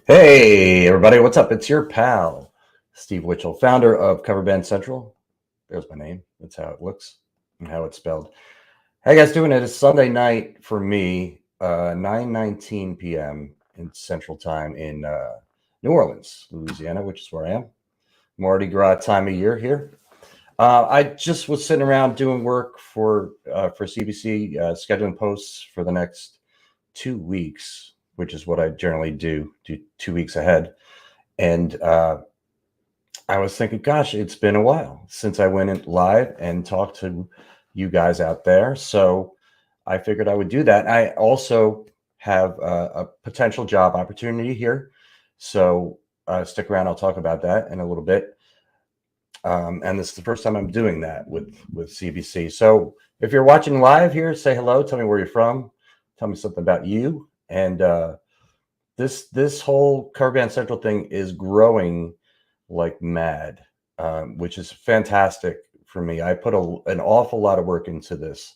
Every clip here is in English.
Hey, everybody, what's up? It's your pal, Steve Witchell, founder of Cover Band Central. There's my name. That's how it looks and how it's spelled. How you guys doing? It is Sunday night for me, 9:19 p.m. in Central Time in New Orleans, Louisiana, which is where I am. Mardi Gras time of year here. I just was sitting around doing work for CBC, scheduling posts for the next 2 weeks, which is what I generally do 2 weeks ahead. And I was thinking, gosh, it's been a while since I went in live and talked to you guys out there. So I figured I would do that. I also have a potential job opportunity here. So stick around. I'll talk about that in a little bit. And this is the first time I'm doing that with CBC. So if you're watching live here, say hello. Tell me where you're from. Tell me something about you. And this whole Cover Band Central thing is growing like mad, which is fantastic for me. I put an awful lot of work into this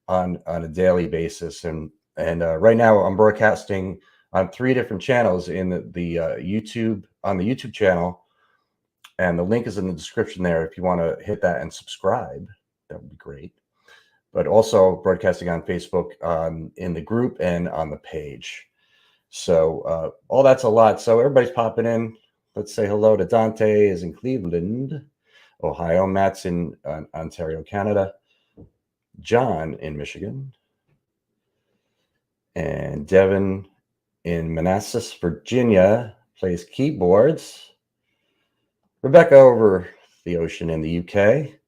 on a daily basis, and right now I'm broadcasting on 3 different channels in the YouTube on the YouTube channel, and the link is in the description there. If you want to hit that and subscribe, that would be great. But also broadcasting on Facebook, in the group and on the page. So all that's a lot. So everybody's popping in. Let's say hello to Dante is in Cleveland, Ohio. Matt's in Ontario, Canada. John in Michigan. And Devin in Manassas, Virginia, plays keyboards. Rebecca over the ocean in the UK.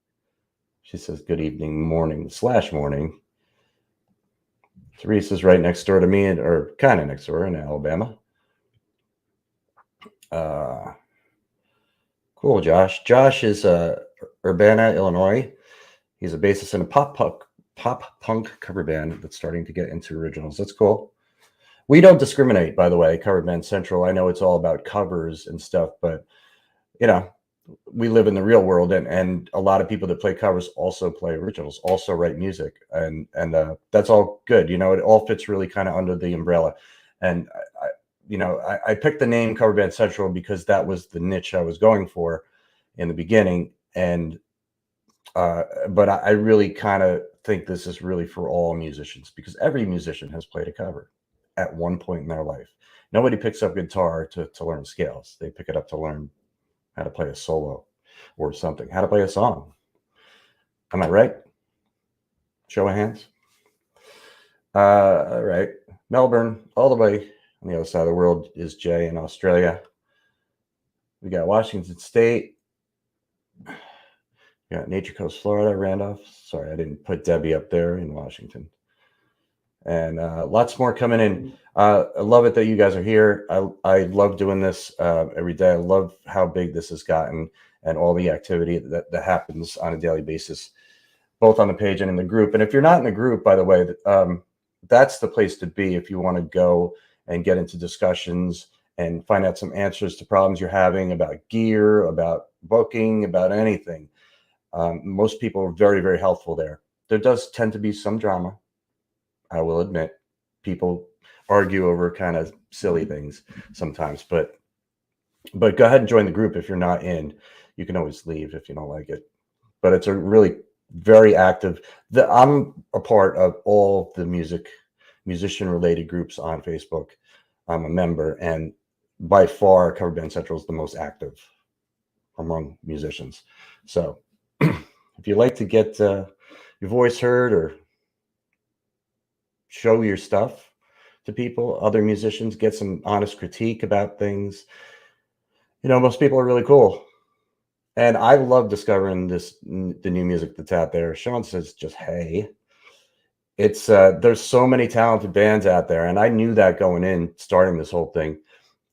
She says good evening, morning/morning. Teresa's right next door to me, or kind of next door in Alabama. Cool, Josh. Josh is Urbana, Illinois. He's a bassist in a pop punk cover band that's starting to get into originals. That's cool. We don't discriminate, by the way, Cover Band Central. I know it's all about covers and stuff, but you know, we live in the real world, and a lot of people that play covers also play originals, also write music, and that's all good. You know, it all fits really kind of under the umbrella. And I picked the name Cover Band Central because that was the niche I was going for in the beginning. And but I really kind of think this is really for all musicians, because every musician has played a cover at one point in their life. Nobody picks up guitar to learn scales. They pick it up to learn how to play a solo or something, how to play a song. Am I right? Show of hands. All right. Melbourne, all the way on the other side of the world, is Jay in Australia. We got Washington State. We got Nature Coast, Florida, Randolph. Sorry, I didn't put Debbie up there in Washington. And lots more coming in. I love it that you guys are here. I love doing this every day. I love how big this has gotten and all the activity that happens on a daily basis, both on the page and in the group. And if you're not in the group, by the way, that's the place to be if you want to go and get into discussions and find out some answers to problems you're having about gear, about booking, about anything. Most people are very, very helpful there. There does tend to be some drama, I will admit. People argue over kind of silly things sometimes, but go ahead and join the group if you're not in. You can always leave if you don't like it. But it's a really very active. I'm a part of all the musician related groups on Facebook. I'm a member, and by far Cover Band Central is the most active among musicians. So if you like to get your voice heard or show your stuff to people, other musicians, get some honest critique about things, most people are really cool. And I love discovering the new music that's out there. Sean says just, hey, it's there's so many talented bands out there, and I knew that going in, starting this whole thing.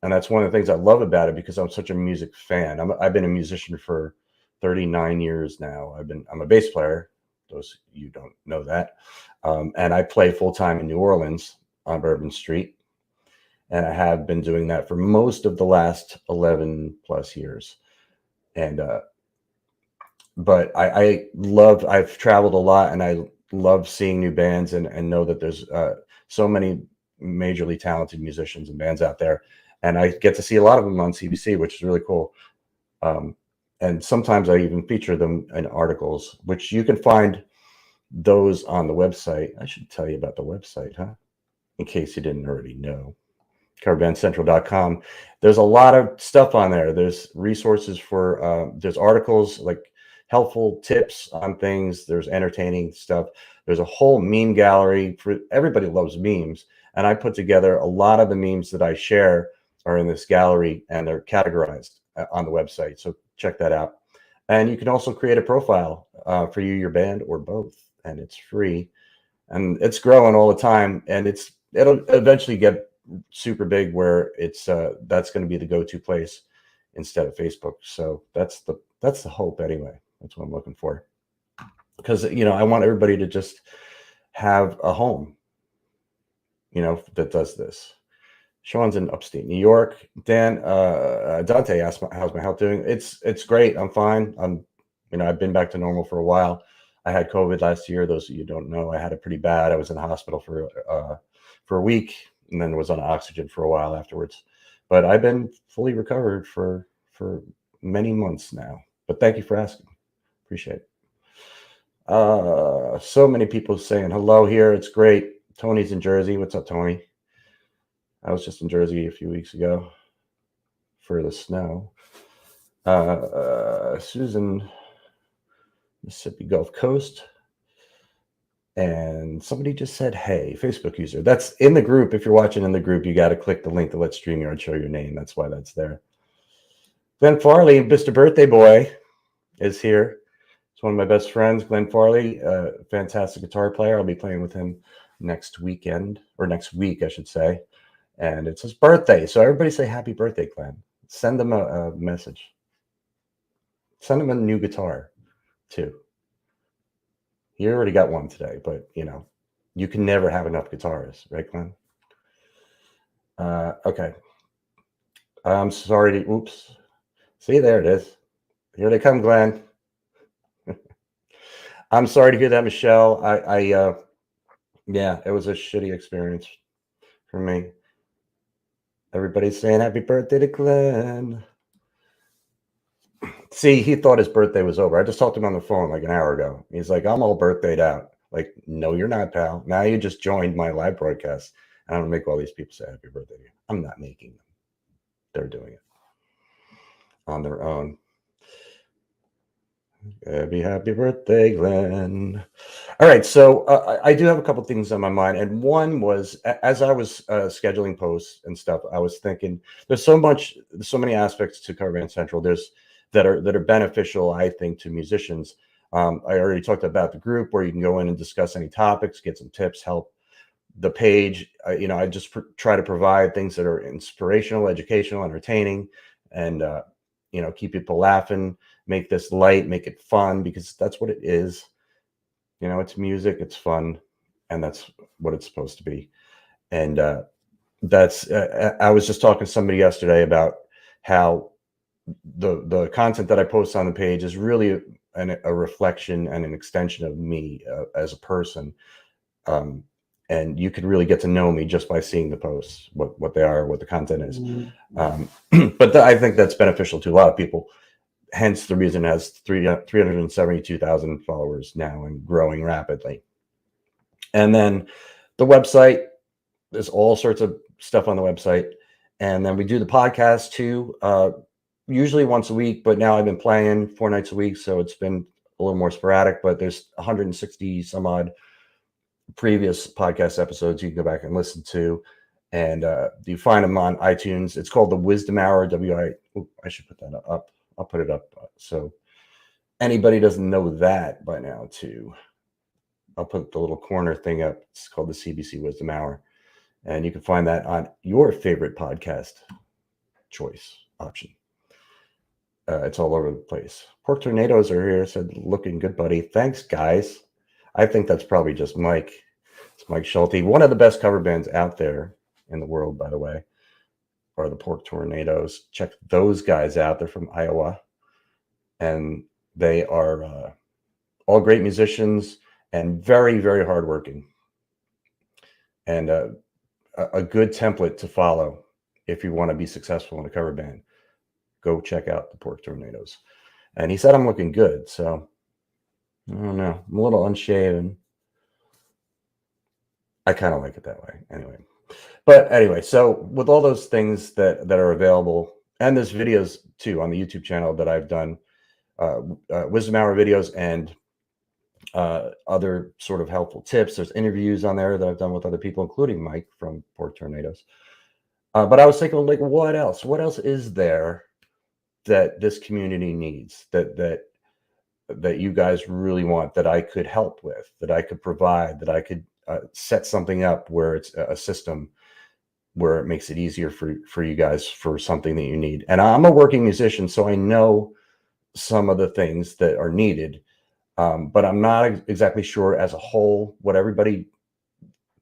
And that's one of the things I love about it, because I'm such a music fan. I've been a musician for 39 years now. I'm a bass player. Those of you don't know that. And I play full time in New Orleans on Bourbon Street. And I have been doing that for most of the last 11 plus years. And, but I've traveled a lot, and I love seeing new bands and know that there's so many majorly talented musicians and bands out there. and I get to see a lot of them on CBC, which is really cool. And sometimes I even feature them in articles, which you can find those on the website. I should tell you about the website, huh? In case you didn't already know. coverbandcentral.com. There's a lot of stuff on there. There's resources for, there's articles like helpful tips on things. There's entertaining stuff. There's a whole meme gallery for everybody loves memes. And I put together a lot of the memes that I share are in this gallery, and they're categorized on the website. So check that out. And you can also create a profile for you, your band, or both. And it's free. And it's growing all the time. And it'll eventually get super big where it's that's going to be the go-to place instead of Facebook. So that's the hope anyway. That's what I'm looking for, because I want everybody to just have a home that does this. Sean's in upstate New York. Dan Dante asked how's my health doing. It's great. I'm fine. I've been back to normal for a while. I had COVID last year. Those of you who don't know, I had it pretty bad. I was in the hospital for a week, and then was on oxygen for a while afterwards. But I've been fully recovered for many months now. But thank you for asking. Appreciate it. So many people saying hello here. It's great. Tony's in Jersey. What's up, Tony? I was just in Jersey a few weeks ago for the snow. Susan, Mississippi Gulf Coast. And somebody just said, hey, Facebook user. That's in the group. If you're watching in the group, you got to click the link to let StreamYard show your name. That's why that's there. Glenn Farley, Mr. Birthday Boy, is here. It's one of my best friends, Glenn Farley, a fantastic guitar player. I'll be playing with him next week, I should say. And it's his birthday. So everybody say happy birthday, Glenn. Send him a message. Send him a new guitar, too. You already got one today, but you can never have enough guitars, right, Glenn? Okay. I'm sorry to, oops. See, there it is. Here they come, Glenn. I'm sorry to hear that, Michelle. Yeah, it was a shitty experience for me. Everybody's saying happy birthday to Glenn. See, he thought his birthday was over. I just talked to him on the phone like an hour ago. He's like, I'm all birthdayed out. Like, no, you're not, pal. Now you just joined my live broadcast. And I'm going to make all these people say happy birthday to you. I'm not making them. They're doing it on their own. Happy birthday, Glenn. All right, so I do have a couple things on my mind. And one was, as I was scheduling posts and stuff, I was thinking there's so many aspects to Cover Band Central. That are beneficial, I think, to musicians. I already talked about the group where you can go in and discuss any topics, get some tips, help. The page, I just try to provide things that are inspirational, educational, entertaining, and keep people laughing. Make this light, make it fun, because that's what it is. It's music, it's fun, and that's what it's supposed to be. And that's. I was just talking to somebody yesterday about how the content that I post on the page is really a reflection and an extension of me as a person. And you can really get to know me just by seeing the posts, what they are, what the content is. But I think that's beneficial to a lot of people. Hence the reason it has 372,000 followers now and growing rapidly. And then the website, there's all sorts of stuff on the website. And then we do the podcast too. Usually once a week, but now I've been playing 4 nights a week, so it's been a little more sporadic, but there's 160 some odd previous podcast episodes you can go back and listen to, and you find them on iTunes. It's called the Wisdom Hour. I should put that up. I'll put it up so anybody doesn't know that by now too. I'll put the little corner thing up. It's called the CBC Wisdom Hour, and you can find that on your favorite podcast choice option. It's all over the place. Pork Tornadoes are here. Said, looking good, buddy. Thanks, guys. I think that's probably just Mike. It's Mike Schulte. One of the best cover bands out there in the world, by the way, are the Pork Tornadoes. Check those guys out. They're from Iowa. And they are all great musicians and very, very hardworking. And a good template to follow if you want to be successful in a cover band, go check out the Pork Tornadoes. And he said I'm looking good, so I don't know. I'm a little unshaven. I kind of like it that way anyway. But anyway, so with all those things that are available, and there's videos too on the YouTube channel that I've done, Wisdom Hour videos and other sort of helpful tips. There's interviews on there that I've done with other people, including Mike from Pork Tornadoes. But I was thinking, like, what else? What else is there that this community needs, that you guys really want, that I could help with, that I could provide, that I could set something up where it's a system where it makes it easier for you guys for something that you need. And I'm a working musician, so I know some of the things that are needed, but I'm not exactly sure as a whole what everybody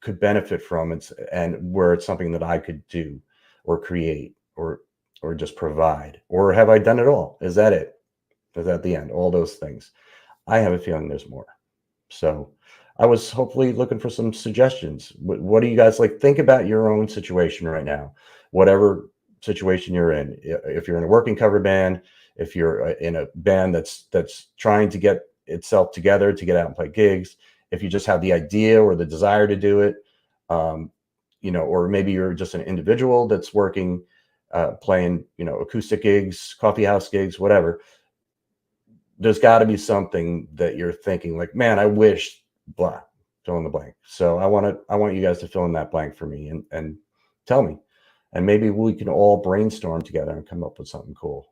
could benefit from it, and where it's something that I could do or create or just provide. Or have I done it all? Is that it? Is that the end? All those things. I have a feeling there's more. So I was hopefully looking for some suggestions. What do you guys like? Think about your own situation right now, whatever situation you're in. If you're in a working cover band, if you're in a band that's trying to get itself together to get out and play gigs, if you just have the idea or the desire to do it, or maybe you're just an individual that's working, playing, acoustic gigs, coffee house gigs, whatever. There's got to be something that you're thinking like, man, I wish blah, fill in the blank. So I want you guys to fill in that blank for me and tell me, and maybe we can all brainstorm together and come up with something cool.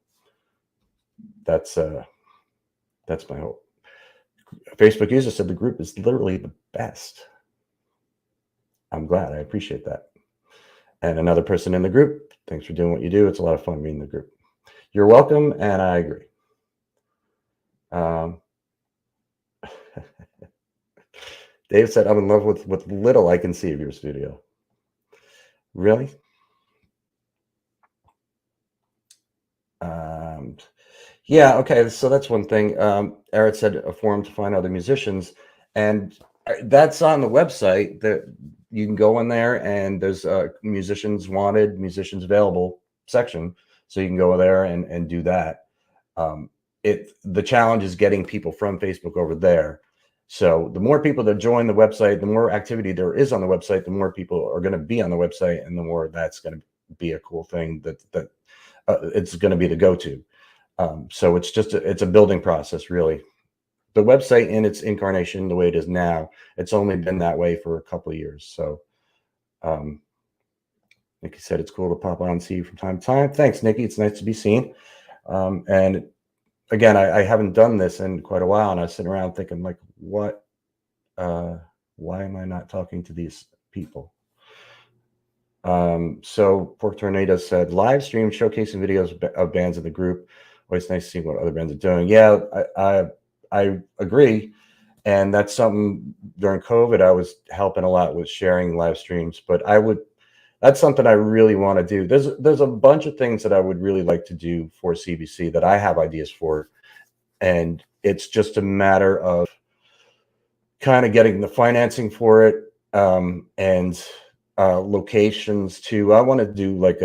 That's my hope. Facebook user said the group is literally the best. I'm glad. I appreciate that. And another person in the group, thanks for doing what you do. It's a lot of fun being in the group. You're welcome, and I agree. Dave said, I'm in love with little I can see of your studio. Really? Yeah, okay, so that's one thing. Eric said a forum to find other musicians, and that's on the website. That you can go in there, and there's a musicians wanted, musicians available section, so you can go there and do that. The challenge is getting people from Facebook over there. So the more people that join the website, the more activity there is on the website, the more people are going to be on the website, and the more that's going to be a cool thing that it's going to be the go-to. So it's a building process, really. The website in its incarnation, the way it is now, it's only been that way for a couple of years. So Nikki said it's cool to pop on and see you from time to time. Thanks, Nikki. It's nice to be seen. And again, I haven't done this in quite a while, and I was sitting around thinking, like, why am I not talking to these people? So Pork Tornado said, live stream showcasing videos of bands in the group. Always nice to see what other bands are doing. Yeah, I agree. And that's something during COVID, I was helping a lot with sharing live streams, but that's something I really want to do. There's a bunch of things that I would really like to do for CBC that I have ideas for. And it's just a matter of kind of getting the financing for it, and locations too. I want to do like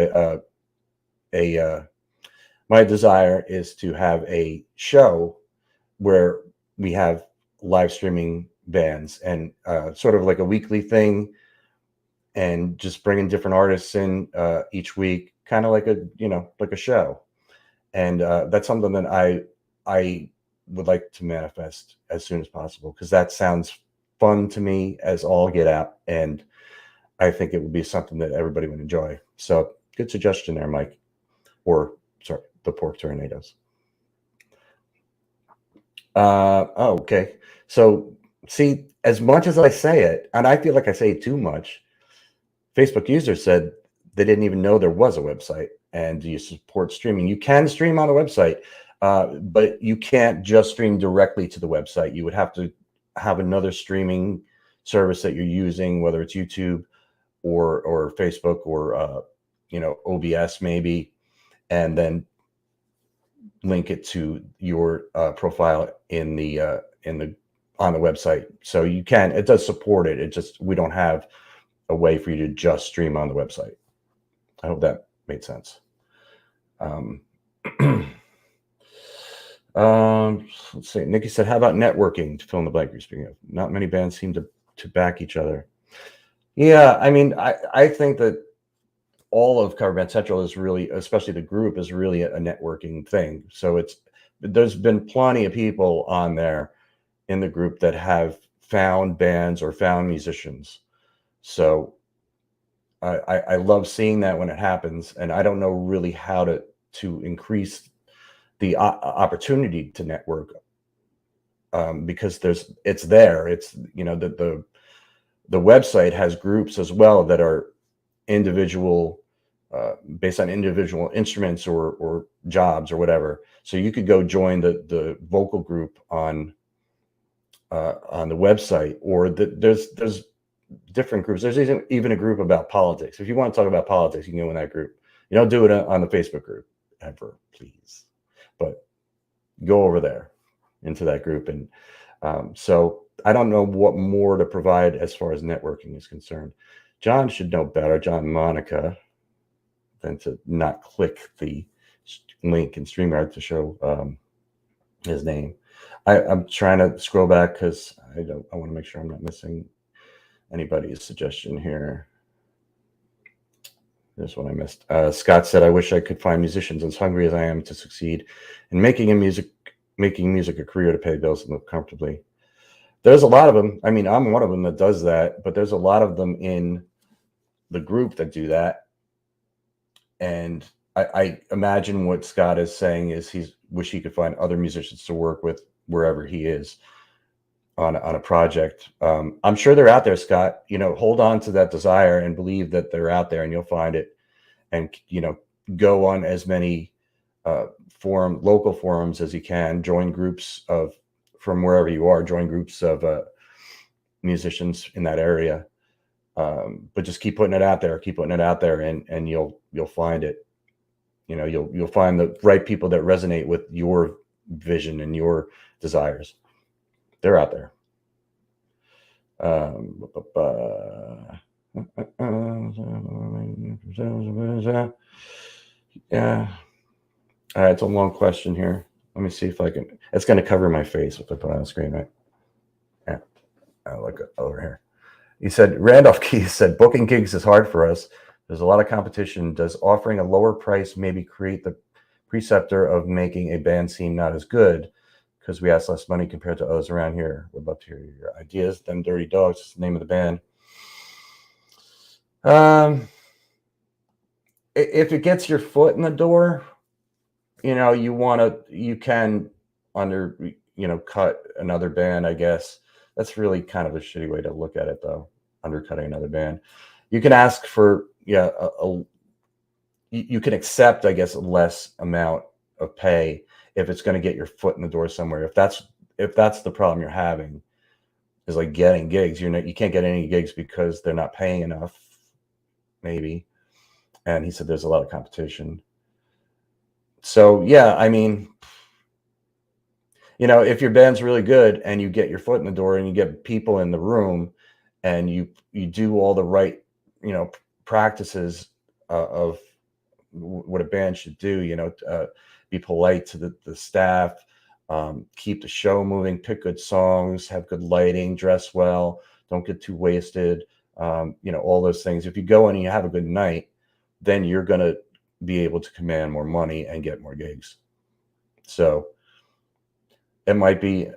my desire is to have a show where we have live streaming bands, and sort of like a weekly thing, and just bringing different artists in each week, kind of like a show. And that's something that I would like to manifest as soon as possible, because that sounds fun to me as all get out, and I think it would be something that everybody would enjoy. So good suggestion there, Mike. Or sorry, the Pork Tornadoes. Okay. So see, as much as I say it, and I feel like I say it too much, Facebook users said they didn't even know there was a website. And do you support streaming? You can stream on the website, but you can't just stream directly to the website. You would have to have another streaming service that you're using, whether it's YouTube or Facebook or OBS maybe, and then link it to your profile on the website. So it does support it. We don't have a way for you to just stream on the website. I hope that made sense. Let's see. Nikki said, "How about networking?" To fill in the blank you're speaking of. Not many bands seem to back each other. Yeah, I mean, I think that all of Cover Band Central is really, especially the group, is really a networking thing. So there's been plenty of people on there in the group that have found bands or found musicians. So I love seeing that when it happens, and I don't know really how to increase the opportunity to network, because it's there. It's, you know, the website has groups as well that are individual, based on individual instruments or jobs or whatever. So you could go join the vocal group on the website, or there's different groups. There's even a group about politics. If you want to talk about politics, you can go in that group. You don't do it on the Facebook group ever, please, but go over there into that group. And so I don't know what more to provide as far as networking is concerned. John should know better, John Monica, than to not click the link in StreamYard to show his name. I'm trying to scroll back because I want to make sure I'm not missing anybody's suggestion here. There's one I missed. Scott said, "I wish I could find musicians as hungry as I am to succeed in making music a career to pay bills and live comfortably." There's a lot of them. I mean, I'm one of them that does that, but there's a lot of them in the group that do that. And I imagine what Scott is saying is he's wish he could find other musicians to work with wherever he is on a project. I'm sure they're out there, Scott. You know, hold on to that desire and believe that they're out there, and you'll find it. And, you know, go on as many local forums as you can. Join groups from wherever you are. Join groups of musicians in that area. But just keep putting it out there. Keep putting it out there, and you'll find it. You know, you'll find the right people that resonate with your vision and your desires. They're out there. Yeah. All right, it's a long question here. Let me see if I can. It's going to cover my face if I put it on the screen, right? Yeah. I'll look over here. He said, Randolph Keys said, "Booking gigs is hard for us. There's a lot of competition. Does offering a lower price maybe create the preceptor of making a band seem not as good because we ask less money compared to others around here?" Would love to hear your ideas. Them Dirty Dogs is the name of the band. If it gets your foot in the door, you know, you can cut another band, I guess. That's really kind of a shitty way to look at it, though. Undercutting another band. You can ask for, you can accept, I guess, a less amount of pay if it's going to get your foot in the door somewhere. If that's the problem you're having, is like getting gigs. You can't get any gigs because they're not paying enough, maybe. And he said there's a lot of competition. So yeah, I mean, you know, if your band's really good and you get your foot in the door and you get people in the room and you do all the right, practices of what a band should do, be polite to the staff, keep the show moving, pick good songs, have good lighting, dress well, don't get too wasted, all those things. If you go in and you have a good night, then you're going to be able to command more money and get more gigs. So it might be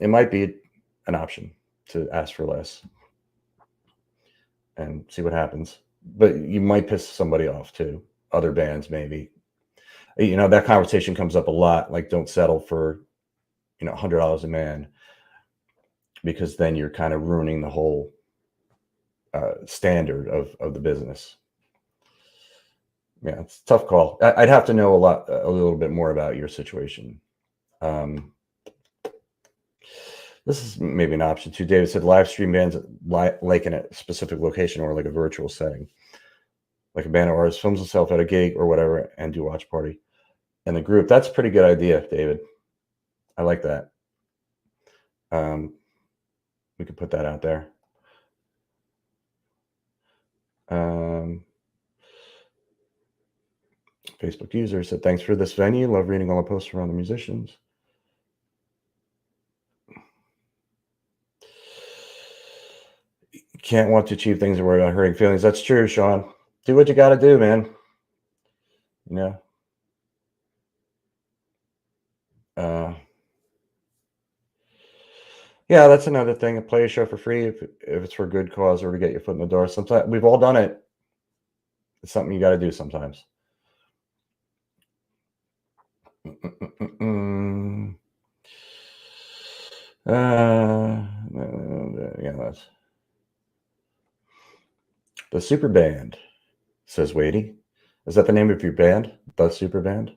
an option to ask for less and see what happens. But you might piss somebody off too. Other bands, maybe. That conversation comes up a lot. Like, don't settle for, $100 a man, because then you're kind of ruining the whole standard of the business. Yeah, it's a tough call. I'd have to know a little bit more about your situation. This is maybe an option too. David said live stream bands like in a specific location or like a virtual setting, like a band or artist films himself at a gig or whatever and do watch party in the group. That's a pretty good idea, David. I like that. We could put that out there. Facebook user said, thanks for this venue. Love reading all the posts around the musicians. Can't want to achieve things and worry about hurting feelings. That's true, Sean. Do what you got to do, man. You know? Yeah, that's another thing. Play a show for free if it's for a good cause or to get your foot in the door. Sometimes we've all done it. It's something you got to do sometimes. Yeah, that's the Super Band, says Wadey. Is that the name of your band? The Super Band?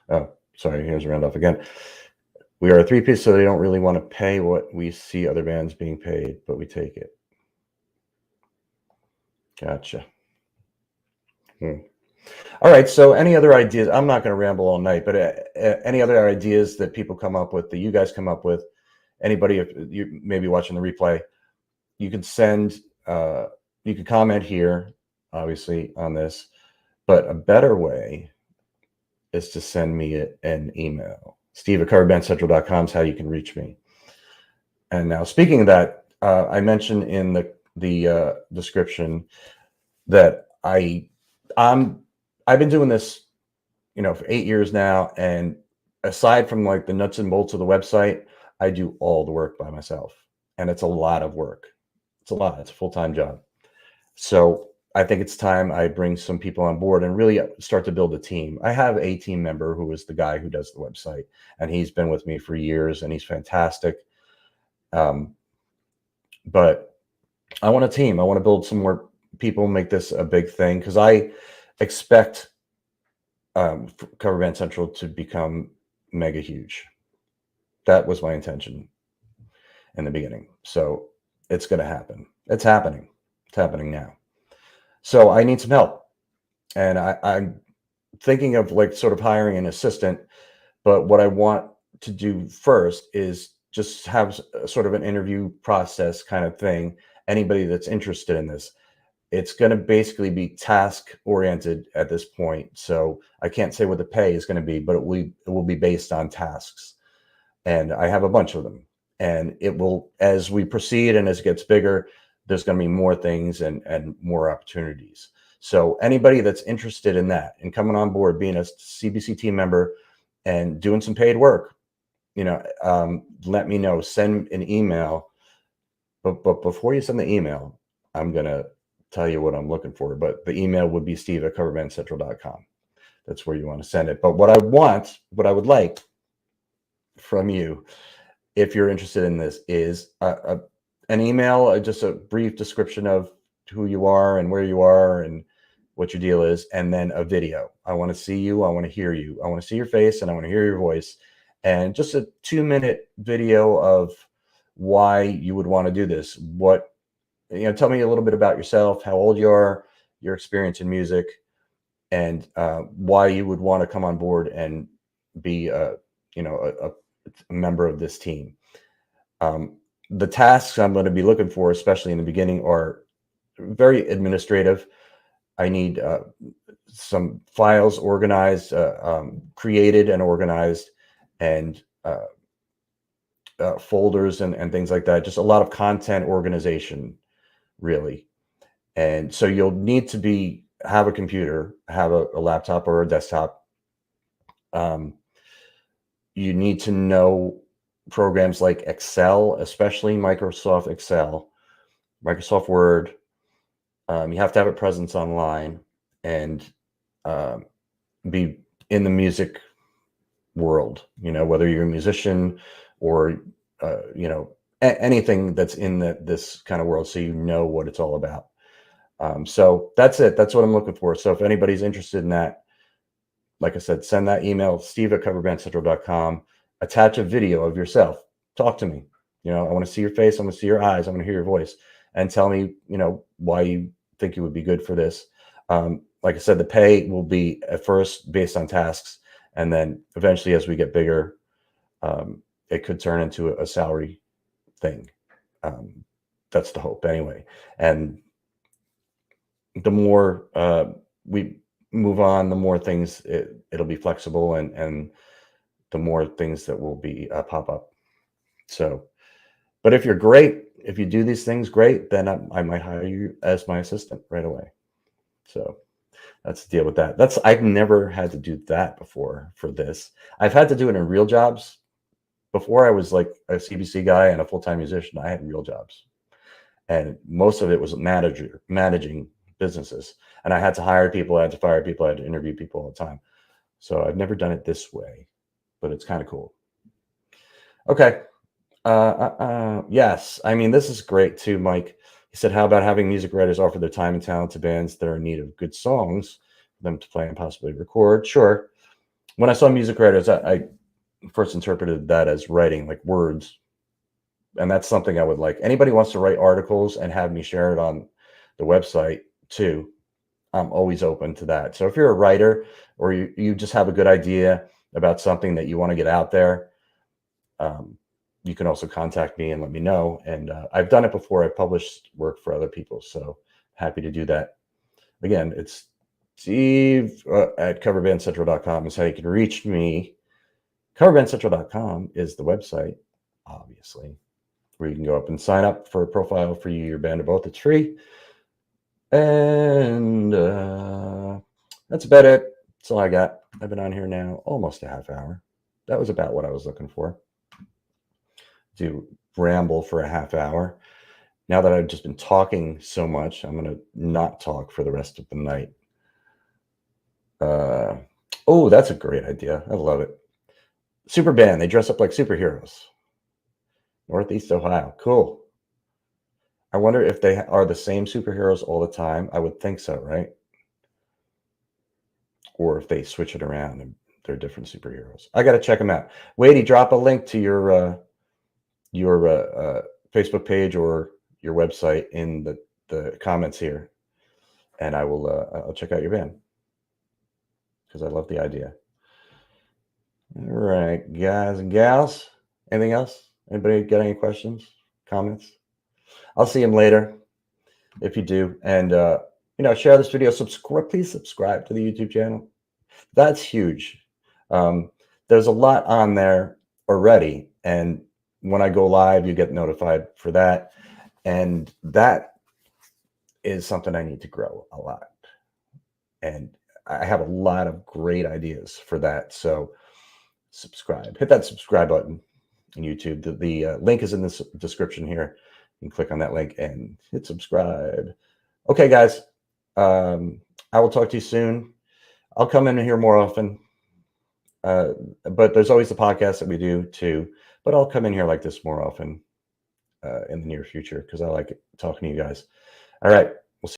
Oh, sorry. Here's Randolph again. We are a three-piece, so they don't really want to pay what we see other bands being paid, but we take it. Gotcha. All right. So any other ideas? I'm not going to ramble all night, but any other ideas that people come up with, that you guys come up with, anybody, if you may be watching the replay, you can send, you can comment here, obviously, on this, but a better way is to send me an email. Steve@coverbandcentral.com is how you can reach me. And now, speaking of that, I mentioned in the description that I've been doing this, for 8 years now, and aside from like the nuts and bolts of the website, I do all the work by myself, and it's a lot of work. It's a lot. It's a full-time job. So I think it's time I bring some people on board and really start to build a team. I have a team member who is the guy who does the website, and he's been with me for years, and he's fantastic. But I want a team. I want to build some more people, make this a big thing, because I expect Cover Band Central to become mega huge. That was my intention in the beginning. So it's going to happen. It's happening. It's happening now. So I need some help. And I'm thinking of like sort of hiring an assistant. But what I want to do first is just have sort of an interview process kind of thing. Anybody that's interested in this, it's going to basically be task oriented at this point. So I can't say what the pay is going to be, but it will be based on tasks. And I have a bunch of them. And it will, as we proceed and as it gets bigger, there's going to be more things and more opportunities. So anybody that's interested in that and coming on board, being a CBC team member and doing some paid work, let me know. Send an email. But before you send the email, I'm going to tell you what I'm looking for. But the email would be steve@coverbandcentral.com. That's where you want to send it. But what I would like from you, if you're interested in this, is an email, just a brief description of who you are and where you are and what your deal is, and then a video. I want to see you. I want to hear you. I want to see your face and I want to hear your voice. And just a 2-minute video of why you would want to do this. Tell me a little bit about yourself, how old you are, your experience in music, and why you would want to come on board and be a member of this team. The tasks I'm going to be looking for, especially in the beginning, are very administrative. I need some files organized, created and organized, and folders and things like that. Just a lot of content organization, really. And so you'll need to have a computer, have a laptop or a desktop. You need to know programs like Excel, especially Microsoft Excel, Microsoft Word. You have to have a presence online and be in the music world, whether you're a musician or, anything that's in this kind of world, so you know what it's all about. So that's it. That's what I'm looking for. So if anybody's interested in that, like I said, send that email, steve@coverbandcentral.com, attach a video of yourself. Talk to me. I want to see your face. I want to see your eyes. I want to hear your voice, and tell me, why you think you would be good for this. Like I said, the pay will be at first based on tasks, and then eventually, as we get bigger, it could turn into a salary thing. that's the hope anyway. And the more we move on, the more things it'll be flexible, and the more things that will be pop up. So, but if you're great, if you do these things great, then I might hire you as my assistant right away. So that's the deal with that. I've never had to do that before for this. I've had to do it in real jobs. Before I was like a CBC guy and a full-time musician, I had real jobs. And most of it was managing businesses. And I had to hire people, I had to fire people, I had to interview people all the time. So I've never done it this way, but it's kind of cool. Okay. Yes. I mean, this is great too, Mike. He said, how about having music writers offer their time and talent to bands that are in need of good songs for them to play and possibly record? Sure. When I saw music writers, I first interpreted that as writing like words. And that's something I would like. Anybody wants to write articles and have me share it on the website too, I'm always open to that. So if you're a writer or you just have a good idea about something that you want to get out there, you can also contact me and let me know. And I've done it before. I've published work for other people. So happy to do that. Again, it's Steve at coverbandcentral.com is how you can reach me. Coverbandcentral.com is the website, obviously, where you can go up and sign up for a profile for you, your band, or both. It's free. And that's about it. That's all I got. I've been on here now almost a half hour. That was about what I was looking for. To ramble for a half hour. Now that I've just been talking so much, I'm going to not talk for the rest of the night. Oh, that's a great idea. I love it. Super band. They dress up like superheroes. Northeast Ohio. Cool. I wonder if they are the same superheroes all the time. I would think so, right? Or if they switch it around and they're different superheroes. I got to check them out. Wadey, drop a link to your Facebook page or your website in the comments here, and I will I'll check out your band because I love the idea. All right, guys and gals. Anything else? Anybody got any questions, comments? I'll see them later if you do. And, share this video. Please subscribe to the YouTube channel. That's huge. There's a lot on there already. And when I go live, you get notified for that. And that is something I need to grow a lot. And I have a lot of great ideas for that. So subscribe. Hit that subscribe button in YouTube. The link is in the description here. You can click on that link and hit subscribe. Okay, guys. I will talk to you soon. I'll come in here more often. But there's always the podcast that we do too. But I'll come in here like this more often in the near future because I like talking to you guys. All right.